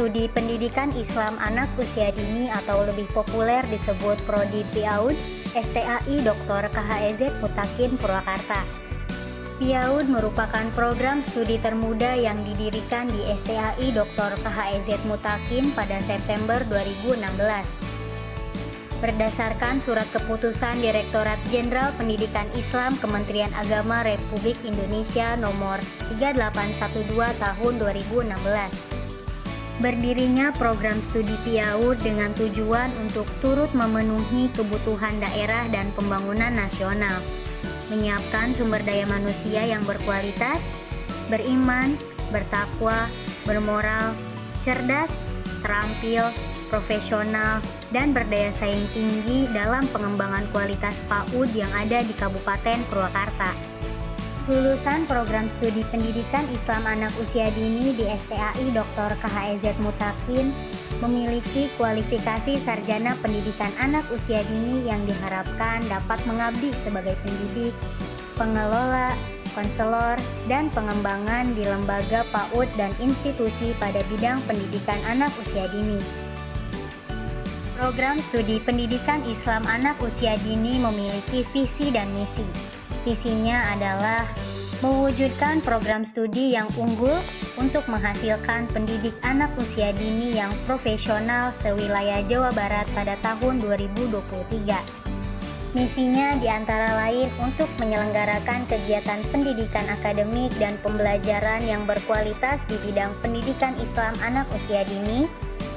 Studi Pendidikan Islam Anak Usia Dini atau lebih populer disebut Prodi PIAUD STAI Dr. KHEZ Mutakin Purwakarta. PIAUD merupakan program studi termuda yang didirikan di STAI Dr. KHEZ Mutakin pada September 2016. Berdasarkan surat keputusan Direktorat Jenderal Pendidikan Islam Kementerian Agama Republik Indonesia nomor 3812 tahun 2016. Berdirinya program studi PIAUD dengan tujuan untuk turut memenuhi kebutuhan daerah dan pembangunan nasional, menyiapkan sumber daya manusia yang berkualitas, beriman, bertakwa, bermoral, cerdas, terampil, profesional, dan berdaya saing tinggi dalam pengembangan kualitas PAUD yang ada di Kabupaten Purwakarta. Lulusan program studi pendidikan Islam anak usia dini di STAI Dr. KHEZ Mutakin memiliki kualifikasi sarjana pendidikan anak usia dini yang diharapkan dapat mengabdi sebagai pendidik, pengelola, konselor, dan pengembangan di lembaga PAUD dan institusi pada bidang pendidikan anak usia dini. Program studi pendidikan Islam anak usia dini memiliki visi dan misi. Visinya adalah mewujudkan program studi yang unggul untuk menghasilkan pendidik anak usia dini yang profesional sewilayah Jawa Barat pada tahun 2023. Misinya diantara lain untuk menyelenggarakan kegiatan pendidikan akademik dan pembelajaran yang berkualitas di bidang pendidikan Islam anak usia dini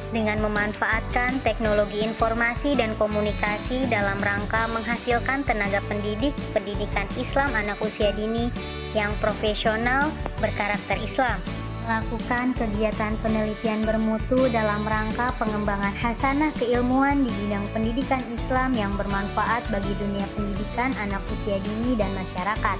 dengan memanfaatkan teknologi informasi dan komunikasi dalam rangka menghasilkan tenaga pendidik pendidikan Islam anak usia dini yang profesional berkarakter Islam. Melakukan kegiatan penelitian bermutu dalam rangka pengembangan hasanah keilmuan di bidang pendidikan Islam yang bermanfaat bagi dunia pendidikan anak usia dini dan masyarakat.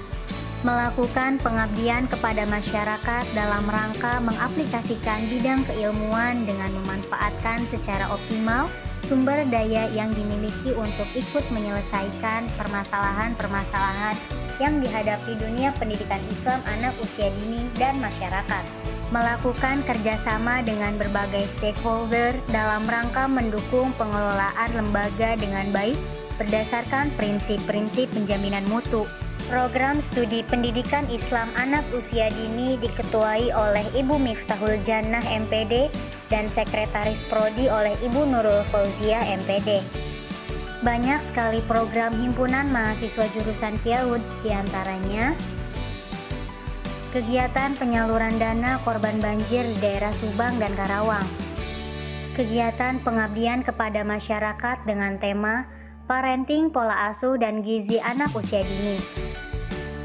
Melakukan pengabdian kepada masyarakat dalam rangka mengaplikasikan bidang keilmuan dengan memanfaatkan secara optimal sumber daya yang dimiliki untuk ikut menyelesaikan permasalahan-permasalahan yang dihadapi dunia pendidikan Islam anak usia dini dan masyarakat. Melakukan kerjasama dengan berbagai stakeholder dalam rangka mendukung pengelolaan lembaga dengan baik berdasarkan prinsip-prinsip penjaminan mutu. Program studi pendidikan Islam anak usia dini diketuai oleh Ibu Miftahul Jannah MPD dan Sekretaris Prodi oleh Ibu Nurul Fauzia MPD. Banyak sekali program himpunan mahasiswa jurusan PIAUD, diantaranya kegiatan penyaluran dana korban banjir di daerah Subang dan Karawang, kegiatan pengabdian kepada masyarakat dengan tema Parenting Pola Asuh dan Gizi Anak Usia Dini.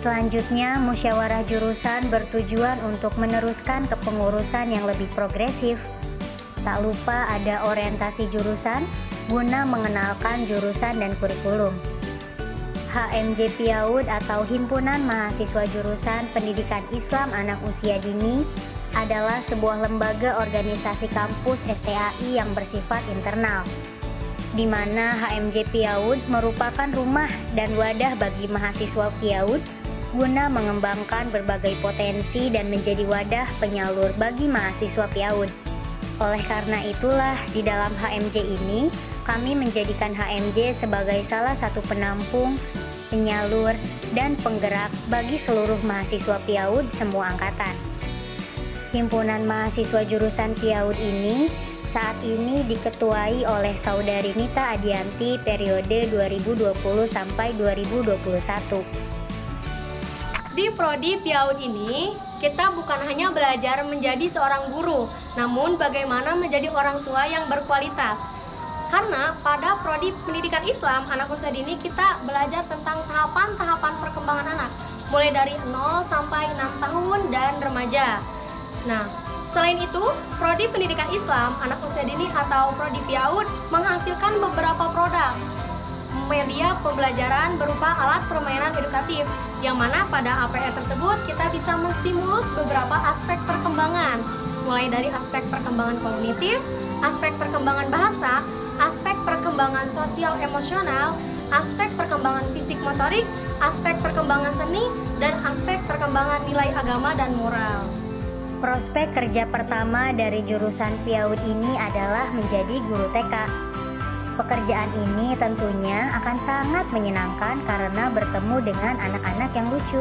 Selanjutnya, musyawarah jurusan bertujuan untuk meneruskan kepengurusan yang lebih progresif. Tak lupa ada orientasi jurusan guna mengenalkan jurusan dan kurikulum. HMJ PIAUD atau Himpunan Mahasiswa Jurusan Pendidikan Islam Anak Usia Dini adalah sebuah lembaga organisasi kampus STAI yang bersifat internal, di mana HMJ PIAUD merupakan rumah dan wadah bagi mahasiswa PIAUD guna mengembangkan berbagai potensi dan menjadi wadah penyalur bagi mahasiswa PIAUD. Oleh karena itulah, di dalam HMJ ini, kami menjadikan HMJ sebagai salah satu penampung, penyalur, dan penggerak bagi seluruh mahasiswa PIAUD semua angkatan. Himpunan mahasiswa jurusan PIAUD ini saat ini diketuai oleh Saudari Nita Adianti periode 2020 sampai 2021. Di Prodi PIAUD ini, kita bukan hanya belajar menjadi seorang guru, namun bagaimana menjadi orang tua yang berkualitas. Karena pada Prodi Pendidikan Islam Anak Usia Dini kita belajar tentang tahapan-tahapan perkembangan anak, mulai dari 0 sampai 6 tahun dan remaja. Nah, selain itu, Prodi Pendidikan Islam Anak Usia Dini atau Prodi PIAUD menghasilkan beberapa produk media pembelajaran berupa alat permainan edukatif, yang mana pada APR tersebut kita bisa menstimulus beberapa aspek perkembangan, mulai dari aspek perkembangan kognitif, aspek perkembangan bahasa, aspek perkembangan sosial emosional, aspek perkembangan fisik motorik, aspek perkembangan seni, dan aspek perkembangan nilai agama dan moral. Prospek kerja pertama dari jurusan PIAUD ini adalah menjadi guru TK. Pekerjaan ini tentunya akan sangat menyenangkan karena bertemu dengan anak-anak yang lucu.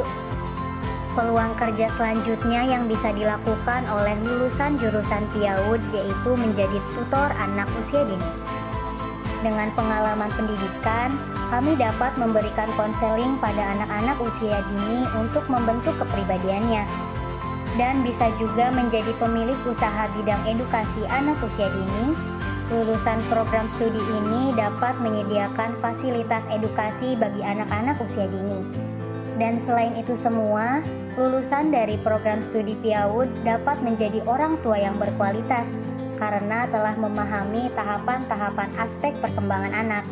Peluang kerja selanjutnya yang bisa dilakukan oleh lulusan jurusan PIAUD yaitu menjadi tutor anak usia dini. Dengan pengalaman pendidikan, kami dapat memberikan konseling pada anak-anak usia dini untuk membentuk kepribadiannya. Dan bisa juga menjadi pemilik usaha bidang edukasi anak usia dini. Lulusan program studi ini dapat menyediakan fasilitas edukasi bagi anak-anak usia dini. Dan selain itu semua, lulusan dari program studi PIAUD dapat menjadi orang tua yang berkualitas karena telah memahami tahapan-tahapan aspek perkembangan anak.